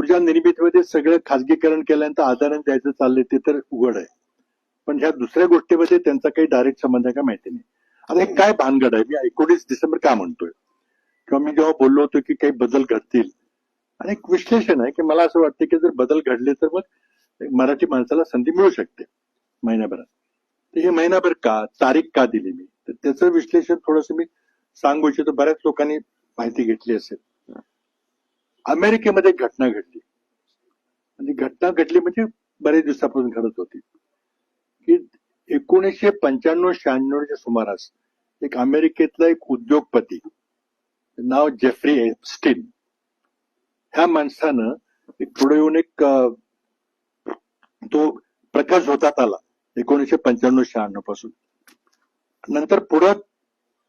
ऊर्जा निर्मितीमध्ये सगळं खाजगीकरण केल्यानंतर आदान द्यायचं चाललंय ते तर उघड आहे, पण ह्या दुसऱ्या गोष्टीमध्ये त्यांचा काही डायरेक्ट संबंध आहे का माहिती नाही. आता हे काय भानगड आहे, मी 19 डिसेंबर का म्हणतोय किंवा मी जेव्हा बोललो होतो की काही बदल घडतील, आणि एक विश्लेषण आहे की मला असं वाटतं की जर बदल घडले तर मग मराठी माणसाला संधी मिळू शकते महिन्याभरात. तर हे महिनाभर का, तारीख का दिली मी, तर त्याचं विश्लेषण थोडंसं मी सांगू इच्छितो. बऱ्याच लोकांनी माहिती घेतली असेल. अमेरिकेमध्ये घटना घडली, म्हणजे घटना घडली म्हणजे बरेच दिवसापासून घडत होती की 1995-96च्या सुमारास एक अमेरिकेतला एक उद्योगपती नाव जेफ्री एप्स्टीन, ह्या माणसानं पुढे येऊन एक तो प्रकाश होतात आला 1995-96 पासून. नंतर पुढं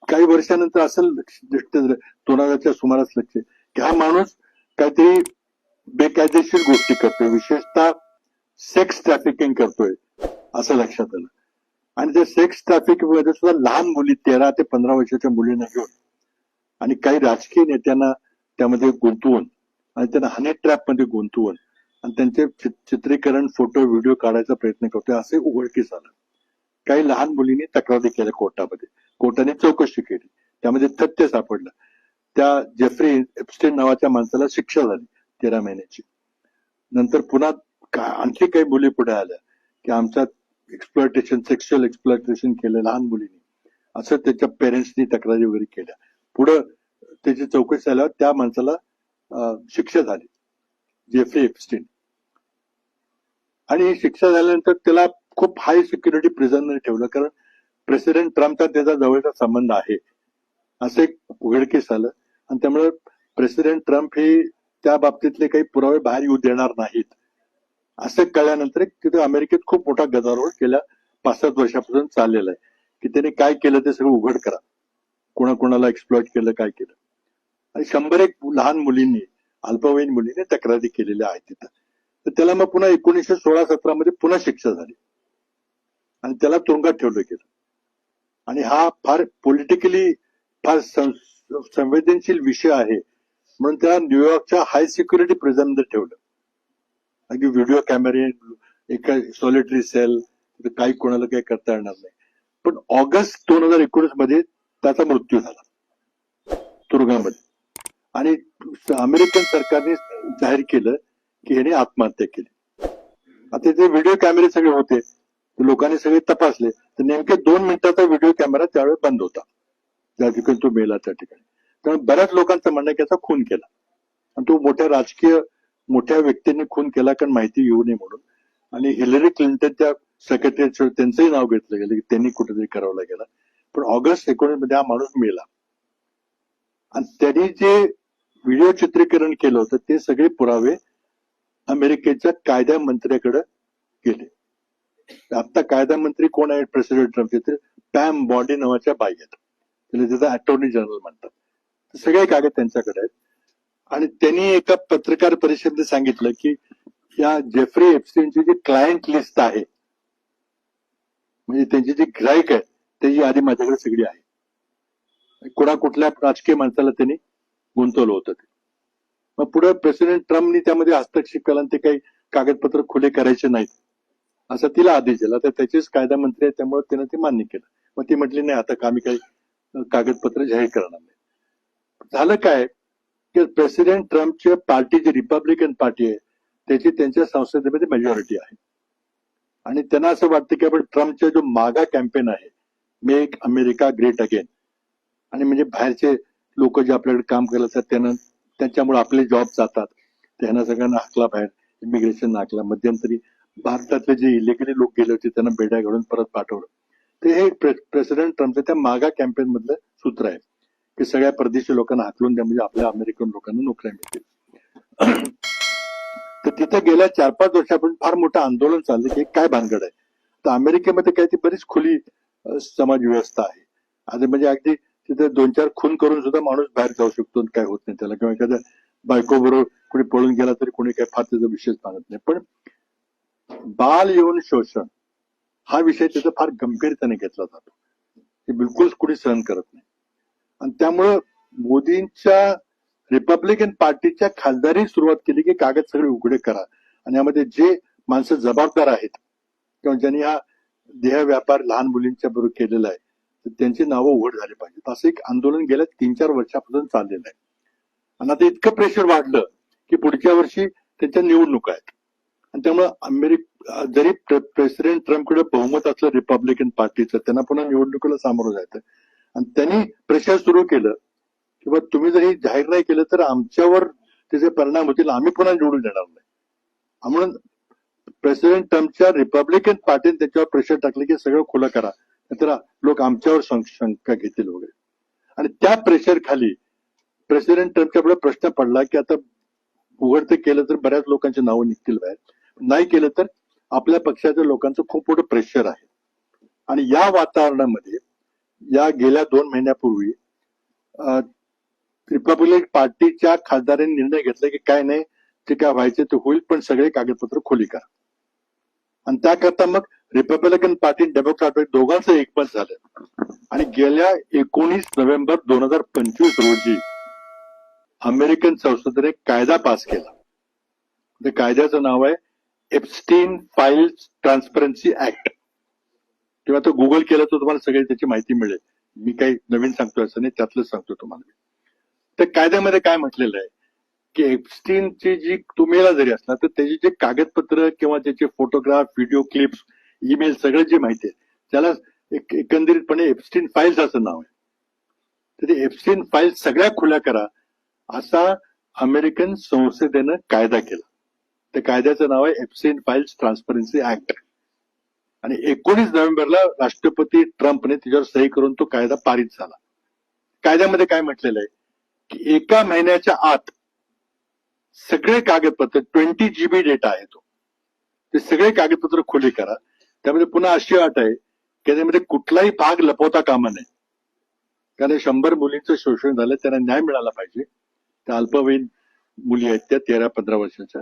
काही वर्षानंतर असं दृष्ट 2000च्या सुमारास लक्ष की हा माणूस काहीतरी बेकायदेशीर गोष्टी करतोय, विशेषतः सेक्स ट्रॅफिकिंग करतोय असं लक्षात आलं. आणि त्या सेक्स ट्रॅफिकिंग मध्ये सुद्धा लहान मुली 13 ते 15 वर्षाच्या मुलींना घेऊन आणि काही राजकीय नेत्यांना त्यामध्ये गुंतवून आणि त्यांना हनी ट्रॅप मध्ये गुंतवून आणि त्यांचे चित्रीकरण, फोटो, व्हिडिओ काढायचा प्रयत्न करतोय असे उघडकीस आलं. काही लहान मुलींनी तक्रारी केल्या कोर्टामध्ये, कोर्टाने चौकशी केली, त्यामध्ये तथ्य सापडलं. त्या जेफ्री एप्स्टीन नावाच्या माणसाला शिक्षा झाली 13 महिन्याची. नंतर पुन्हा आणखी काही मुली पुढे आल्या की आमच्या एक्सप्लॉयटेशन, सेक्शुअल एक्सप्लॉयटेशन केलं लहान मुलींनी, असं त्याच्या पेरेंट्सनी तक्रारी वगैरे केल्या. पुढं त्याची चौकशी झाल्यावर त्या माणसाला शिक्षा झाली, जेफ्री एप्स्टीन. आणि ही शिक्षा झाल्यानंतर त्याला खूप हाय सिक्युरिटी प्रिझनमध्ये ठेवलं, कारण प्रेसिडेंट ट्रम्पचा त्याचा जवळचा संबंध आहे असं एक उघडकीस आलं. आणि त्यामुळे प्रेसिडेंट ट्रम्प हे त्या बाबतीतले काही पुरावे बाहेर येऊ देणार नाहीत असं कळल्यानंतर तिथे अमेरिकेत खूप मोठा गदारोळ गेल्या 5-7 वर्षापासून चाललेला आहे की त्याने काय केलं ते सगळं उघड करा, कोणाकोणाला एक्सप्लॉइट केलं, काय केलं. आणि 101 लहान मुलींनी, अल्पवयीन मुलींनी तक्रारी केलेल्या आहेत तिथं. तर त्याला मग पुन्हा 1916-17 मध्ये पुन्हा शिक्षा झाली आणि त्याला तुरुंगात ठेवलं गेलं. आणि हा फार पॉलिटिकली फार संवेदनशील विषय आहे म्हणून त्याला न्यूयॉर्कच्या हाय सिक्युरिटी प्रिझन मध्ये ठेवलं. अगदी व्हिडिओ कॅमेरे, एका सॉलिटरी सेल, काही कोणाला काही करता येणार नाही. पण ऑगस्ट 2019 मध्ये त्याचा मृत्यू झाला तुरुंगामध्ये. आणि अमेरिकन सरकारने जाहीर केलं की ह्याने आत्महत्या केली. आता ते व्हिडिओ कॅमेरे सगळे होते, लोकांनी सगळे तपासले तर नेमके 2 मिनिटाचा व्हिडिओ कॅमेरा त्यावेळेस बंद होता ज्या ठिकाणी तो मेला त्या ठिकाणी. त्यामुळे बऱ्याच लोकांचं म्हणणं की त्याचा खून केला आणि तो मोठ्या व्यक्तींनी खून केला कारण माहिती येऊ नये म्हणून. आणि हिलरी क्लिंटनच्या सेक्रेटरी त्यांचंही नाव घेतलं गेलं की त्यांनी कुठेतरी करावला गेला. पण ऑगस्ट 19 मध्ये हा माणूस मेला. आणि त्यांनी जे व्हिडिओ चित्रीकरण केलं होतं ते सगळे पुरावे अमेरिकेच्या कायदा मंत्र्याकडे गेले. आता कायदा मंत्री कोण आहेत प्रेसिडेंट ट्रम्पचे, तर पॅम बॉडी नावाच्या बाई आहेत, त्याचा अटॉर्नी जनरल म्हणतात. सगळे कागद त्यांच्याकडे आहेत. आणि त्यांनी एका पत्रकार परिषदेत सांगितलं की या जेफ्री एप्स्टीनची जी क्लायंट लिस्ट आहे, म्हणजे त्यांची जी गिराईक आहे त्याची यादी माझ्याकडे सगळी आहे. कुठल्या राजकीय माणसाला त्यांनी गुंतवलं होतं ते. मग पुढे प्रेसिडेंट ट्रम्पनी त्यामध्ये हस्तक्षेप केला आणि ते काही कागदपत्र खुले करायचे नाहीत असं तिला आदेश दिला. तर त्याचेच कायदा मंत्री आहे त्यामुळे त्यानं ते मान्य केलं. मग ती म्हटली नाही आता आम्ही काही कागदपत्र जाहीर करणार नाही. झालं काय की प्रेसिडेंट ट्रम्पच्या पार्टी जी रिपब्लिकन पार्टी आहे त्याची त्यांच्या संसदेमध्ये मेजॉरिटी आहे. आणि त्यांना असं वाटतं की आपण ट्रम्पचा जो मागा कॅम्पेन आहे, मेक अमेरिका ग्रेट अगेन, आणि म्हणजे बाहेरचे लोक जे आपल्याकडे काम करत असतात त्यांना त्यांच्यामुळे आपले जॉब जातात, त्यांना सगळ्यांना हाकला बाहेर, इमिग्रेशन हाकला. मध्यंतरी भारतातले जे इलिगली लोक गेले होते त्यांना बेड्या घालून परत पाठवलं. ते हे प्रेसिडेंट ट्रम्पचं त्या मागा कॅम्पेन मधलं सूत्र आहे की सगळ्या परदेशी लोकांना हाकलून द्या म्हणजे आपल्या अमेरिकन लोकांना नोकऱ्या मिळतील. तर तिथे गेल्या 4-5 वर्षापासून फार मोठं आंदोलन चाललं की काय भानगड आहे. तर अमेरिकेमध्ये काय ती बरीच खुली समाज व्यवस्था आहे. आता म्हणजे अगदी तिथे 2-4 खून करून सुद्धा माणूस बाहेर जाऊ शकतो, काय होत नाही त्याला. किंवा एखाद्या बायको बरोबर कोणी पळून गेला तरी कोणी काय फार त्याचा विषयच मानत नाही. पण बाल यौन शोषण हा विषय तिथे फार गंभीरतेने घेतला जातो, हे बिलकुल कुणी सहन करत नाही. आणि त्यामुळं मोदींच्या रिपब्लिकन पार्टीच्या खासदारी सुरुवात केली की कागद सगळे उघडे करा आणि यामध्ये जे माणसं जबाबदार आहेत किंवा ज्यांनी हा देह व्यापार लहान मुलींच्या बरोबर केलेला आहे तर त्यांची नावं उघड झाली पाहिजेत. असं एक आंदोलन गेल्या 3-4 वर्षापासून चाललेलं आहे. आणि आता इतकं प्रेशर वाढलं की पुढच्या वर्षी त्यांच्या निवडणुका आहेत आणि त्यामुळे जरी प्रेसिडेंट ट्रम्पकडे बहुमत असलं रिपब्लिकन पार्टीचं त्यांना पुन्हा निवडणुकीला सामोरं जायचं आणि त्यांनी प्रेशर सुरू केलं की बा तुम्ही जर हे जाहीर नाही केलं तर आमच्यावर त्याचे परिणाम होतील, आम्ही पुन्हा निवडून देणार नाही. म्हणून प्रेसिडेंट ट्रम्पच्या रिपब्लिकन पार्टीने त्याच्यावर प्रेशर टाकले की सगळं खुलं करा, तर लोक आमच्यावर शंका घेतील वगैरे. आणि त्या प्रेशर खाली प्रेसिडेंट ट्रम्पच्या पुढे प्रश्न पडला की आता उघडते केलं तर बऱ्याच लोकांची नावं निघतील बाहेर, नाही केलं तर आपल्या पक्षाच्या लोकांचं खूप मोठं प्रेशर आहे. आणि या वातावरणामध्ये या गेल्या 2 महिन्यापूर्वी रिपब्लिकन पार्टीच्या खासदारांनी निर्णय घेतला की काय नाही, ते काय व्हायचे ते होईल, पण सगळे कागदपत्र खुली करा. आणि त्याकरता मग रिपब्लिकन पार्टी डेमोक्रॅट दोघांचं एकमत झालं आणि गेल्या 19 नोव्हेंबर 2025 रोजी अमेरिकन संसदेने कायदा पास केला. त्या कायद्याचं नाव आहे एप्स्टीन फाइल्स ट्रान्सपरन्सी ऍक्ट. किंवा तो गुगल केलं तर तुम्हाला सगळी त्याची माहिती मिळेल. मी काही नवीन सांगतोय असं नाही, त्यातलंच सांगतो तुम्हाला. त्या कायद्यामध्ये काय म्हटलेलं आहे की एप्स्टीनची जी तुम्हाला जरी असणार तर त्याची जे कागदपत्र किंवा त्याचे फोटोग्राफ, व्हिडिओ क्लिप्स, ईमेल सगळं जे माहिती आहे त्याला एकंदरीतपणे एप्स्टीन फाईल्स असं नाव आहे. तर ते एप्स्टीन फाईल्स सगळ्या खुल्या करा असा अमेरिकन संसदेनं कायदा केला. त्या कायद्याचं नाव आहे एप्स्टीन फाईल्स ट्रान्सपरन्सी ऍक्ट. आणि 19 नोव्हेंबरला राष्ट्रपती ट्रम्पने त्याच्यावर सही करून तो कायदा पारित झाला. कायद्यामध्ये काय म्हटलेलं आहे की 1 महिन्याच्या आत सगळे कागदपत्र 20 GB डेटा आहे तो, ते सगळे कागदपत्र खुले करा. त्यामध्ये पुन्हा अशी अट आहे की त्यामध्ये कुठलाही भाग लपवता कामा नये, कारण 100 मुलींचं शोषण झालं, त्यांना न्याय मिळाला पाहिजे. त्या अल्पवयीन मुली आहेत त्या 13-15 वर्षाच्या.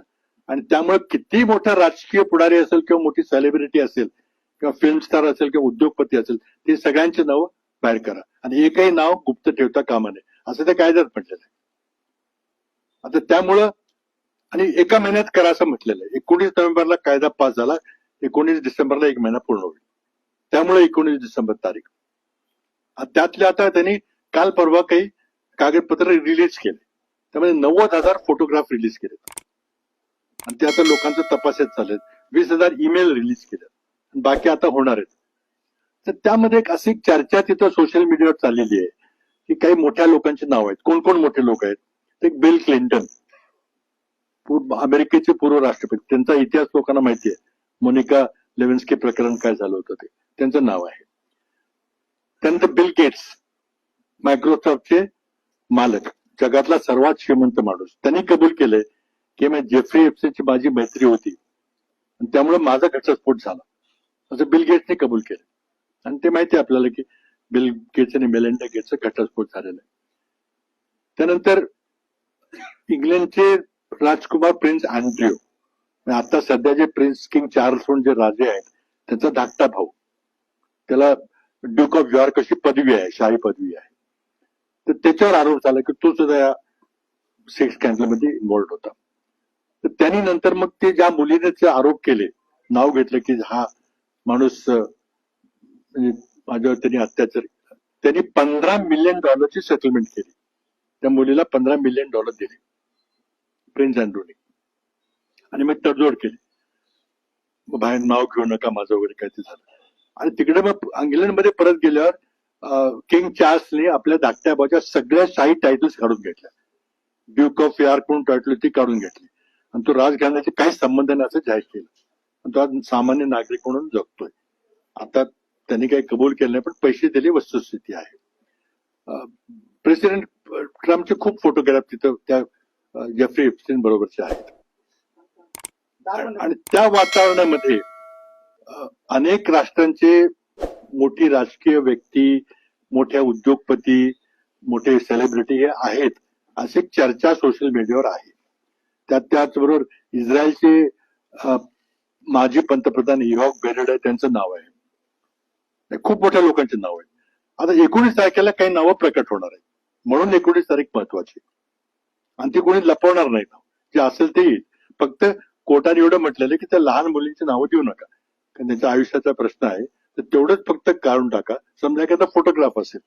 आणि त्यामुळे किती मोठा राजकीय पुढारी असेल किंवा मोठी सेलिब्रिटी असेल किंवा फिल्म स्टार असेल किंवा उद्योगपती असेल, ते सगळ्यांची नावं बाहेर करा आणि एकही नाव गुप्त ठेवता कामा नये असं त्या कायद्यात म्हटलेलं आहे. आता त्यामुळं आणि 1 महिन्यात करा असं म्हटलेलं आहे. 19 नोव्हेंबरला कायदा पास झाला, 19 डिसेंबरला 1 महिना पूर्ण होईल. त्यामुळे 19 डिसेंबर तारीख. त्यातले आता त्यांनी काल परवा काही कागदपत्र रिलीज केले, त्यामध्ये 90,000 फोटोग्राफ रिलीज केले आणि ते आता लोकांचं तपासात चालले. 20,000 ईमेल रिलीज केले, बाकी आता होणार आहेत. तर त्यामध्ये एक अशी चर्चा तिथं सोशल मीडियावर चाललेली आहे की काही मोठ्या लोकांची नाव आहेत. कोण कोण मोठे लोक आहेत? एक बिल क्लिंटन, अमेरिकेचे पूर्व राष्ट्रपती, त्यांचा इतिहास लोकांना माहिती आहे. मोनिका लेविन्स्की प्रकरण काय झालं होतं ते त्यांचं नाव आहे. त्यानंतर बिल गेट्स, मायक्रोसॉफ्टचे मालक, जगातला सर्वात श्रीमंत माणूस, त्यांनी कबूल केलंय की मी जेफ्री एप्स्टीनची माझी मैत्री होती आणि त्यामुळे माझा घटस्फोट झाला असं बिल गेट्सने कबूल केलं. आणि ते माहिती आहे आपल्याला की बिल गेट्स आणि मेलिंडा गेट्सचा घटस्फोट झालेला आहे. त्यानंतर इंग्लंडचे राजकुमार प्रिन्स अँड्र्यू, आता सध्या जे प्रिन्स किंग चार्ल्स म्हणून जे राजे आहेत त्यांचा धाकटा भाऊ, त्याला ड्यूक ऑफ यॉर्क अशी पदवी आहे, शाही पदवी आहे. तर त्याच्यावर आरोप झाला की तो सुद्धा या सेक्स स्कॅन्डलमध्ये इन्व्हॉल्ड होता. तर त्यांनी नंतर मग ते ज्या मुलीने ते आरोप केले, नाव घेतलं की हा माणूस म्हणजे माझ्यावर त्यांनी अत्याचार, त्यांनी $15 मिलियन सेटलमेंट केली. त्या मुलीला $15 मिलियन दिले प्रिन्स अँड्रूने आणि मग तडजोड केली, बाहेर नाव घेऊ नका माझं वगैरे काय ते झालं. आणि तिकडे मग इंग्लंडमध्ये परत गेल्यावर किंग चार्ल्सने आपल्या धाकट्या भावाच्या सगळ्या शाही टायटल्स काढून घेतल्या. ड्यूक ऑफ यॉर्क म्हणून टायटल ती काढून घेतली आणि तो राजघराण्याचे काही संबंध नाही असं जाहीर केलं. आणि तो आज सामान्य नागरिक म्हणून जगतोय. आता त्यांनी काही कबूल केलं नाही, पण पैसे दिले, वस्तुस्थिती आहे. प्रेसिडेंट ट्रम्पचे खूप फोटोग्राफ तिथं त्या जेफ्री एप्स्टीन बरोबरचे आहेत. आणि त्या वातावरणामध्ये अनेक राष्ट्रांचे मोठी राजकीय व्यक्ती, मोठ्या उद्योगपती, मोठे सेलिब्रिटी हे आहेत अशी चर्चा सोशल मीडियावर आहे. त्याचबरोबर इस्रायलचे माजी पंतप्रधान इव्हॉक बेरेड आहे, त्यांचं नाव आहे. खूप मोठ्या लोकांचे नाव आहे. आता 19 तारखेला काही नावं प्रकट होणार आहेत, म्हणून 19 तारीख महत्वाची. आणि ते कोणी लपवणार नाही नाव, जे असेल ते येईल. फक्त कोर्टाने एवढं म्हटलेलं आहे की त्या लहान मुलींची नावं देऊ नका, कारण त्यांच्या आयुष्याचा प्रश्न आहे, तर तेवढंच फक्त काढून टाका. समजा एखादा फोटोग्राफ असेल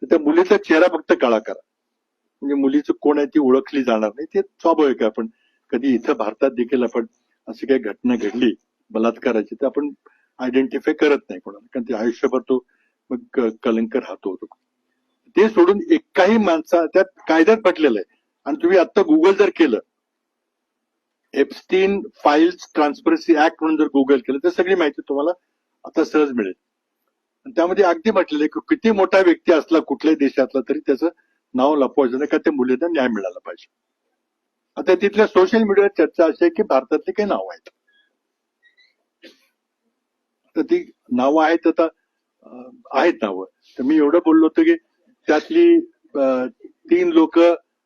तर त्या मुलीचा चेहरा फक्त काळा करा, म्हणजे मुलीचं कोण आहे ती ओळखली जाणार नाही. ते स्वाभाविक आहे. आपण कधी इथं भारतात देखील आपण अशी काही घटना घडली बलात्काराची तर आपण आयडेंटिफाय करत नाही कोणाला, कारण ते आयुष्यभर तो मग कलंक राहतो. ते सोडून एकाही माणसा त्यात कायद्यात म्हटलेलं आहे. आणि तुम्ही आता गुगल जर केलं, एप्स्टीन फाईल्स ट्रान्सपरन्सी ऍक्ट म्हणून जर गुगल केलं तर सगळी माहिती तुम्हाला आता सहज मिळेल. आणि त्यामध्ये अगदी म्हटलेलं आहे की किती मोठा व्यक्ती असला कुठल्याही देशातला तरी त्याचं नाव लपवायचं नाही, का त्या मुलींना न्याय मिळाला पाहिजे. आता तिथल्या सोशल मीडियावर चर्चा अशी आहे की भारतातली काही नावं आहेत, तर ती नावं आहेत. आता आहेत नावं, तर मी एवढं बोललो होतो की त्यातली 3 लोक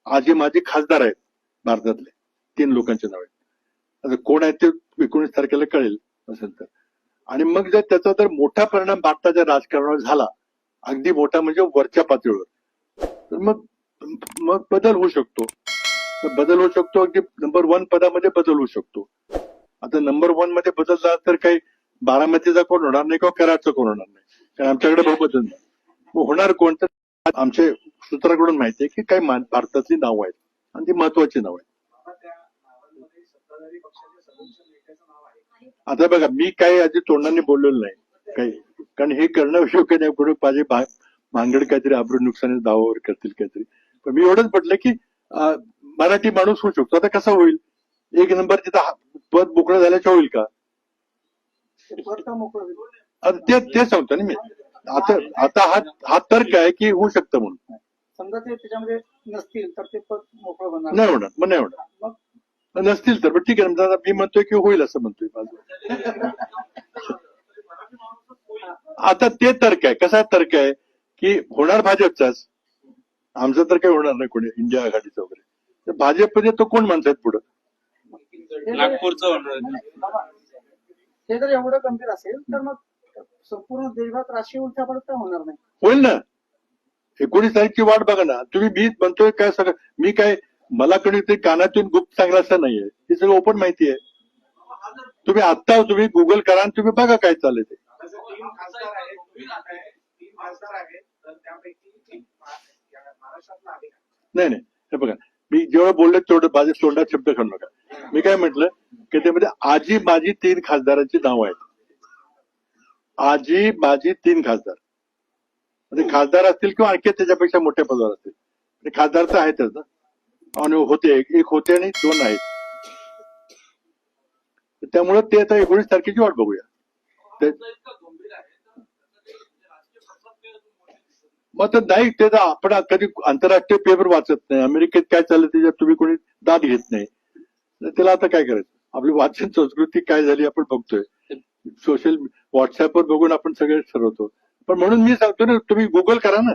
आजी माझे खासदार आहेत भारतातले. 3 लोकांचे नाव आहेत. आता कोण आहेत ते 19 तारखेला कळेल असेल तर. आणि मग जर त्याचा तर मोठा परिणाम भारताच्या राजकारणावर झाला, अगदी मोठा म्हणजे वरच्या पातळीवर, तर मग बदल होऊ शकतो. बदल होऊ शकतो, अगदी नंबर 1 पदामध्ये बदल होऊ शकतो. आता नंबर 1 मध्ये बदल झाला तर काही बारामतीचा कोण होणार नाही किंवा कराडचा कोण होणार नाही, कारण आमच्याकडे बहुमत नाही. मग होणार कोण? तर आमच्या सूत्राकडून माहिती आहे की काही भारतातली नावं आहेत आणि ती महत्वाची नावं आहेत. आता बघा, मी काही आधी तोंडाने बोललेलो नाही काही, कारण हे करणं योग्य नाही. पुढे माझे भांगड काहीतरी आब्रू नुकसानी दावावर करतील काहीतरी. पण मी एवढंच म्हटलं की मराठी माणूस होऊ शकतो. आता कसं होईल? 1 नंबर तिथं पद मोकळं झाल्याच्या होईल का? ते सांगतो ना मी. आता हा तर्क आहे की होऊ शकतं म्हणून. समजा ते त्याच्यामध्ये नसतील तर ते पद मोकळं होणार नाही होणार, मग नाही होणार. नसतील तर ठीक आहे. मी म्हणतोय की होईल असं म्हणतोय माझं. आता ते तर्क आहे. कसा तर्क आहे की होणार भाजपचाच, आमचं तर काही होणार नाही कोणी इंडिया आघाडीचं वगैरे. तर भाजपमध्ये तो कोण म्हणतात पुढं? नागपूरचं होणार. हे जर एवढं गंभीर असेल तर मग संपूर्ण देशभरात राष्ट्रीय उलथापालथ का होणार नाही? होईल ना. 19 तारखेची वाट बघा ना तुम्ही. मी म्हणतोय काय सगळं, मी काय मला कोणीतरी कानातून गुप्त सांगला असं नाहीये, हे सगळं ओपन माहिती आहे. तुम्ही आत्ता तुम्ही गुगल करा आणि तुम्ही बघा काय चाललंय ते. नाही, हे बघा, मी जेवढं बोललो तेवढं माझ्या तोंडात शब्द काढू नका. मी काय म्हटलं की त्यामध्ये आजी माझी 3 खासदारांची नावं आहेत. आजी माझी 3 खासदार, म्हणजे खासदार असतील किंवा आणखी त्याच्यापेक्षा मोठ्या पदावर असतील. खासदार तर आहेतच ना, आणि होते एक होते आणि 2 आहेत. त्यामुळे ते आता 19 तारखेची वाट बघूया. मग तर नाही, ते तर आपण कधी आंतरराष्ट्रीय पेपर वाचत नाही. अमेरिकेत काय चाललं त्याच्यात तुम्ही कोणी दाद घेत नाही. त्याला आता काय करायचं? आपली वाचन संस्कृती काय झाली आपण बघतोय. सोशल व्हॉट्सअपवर बघून आपण सगळे ठरवतो. पण म्हणून मी सांगतो ना, तुम्ही गुगल करा ना.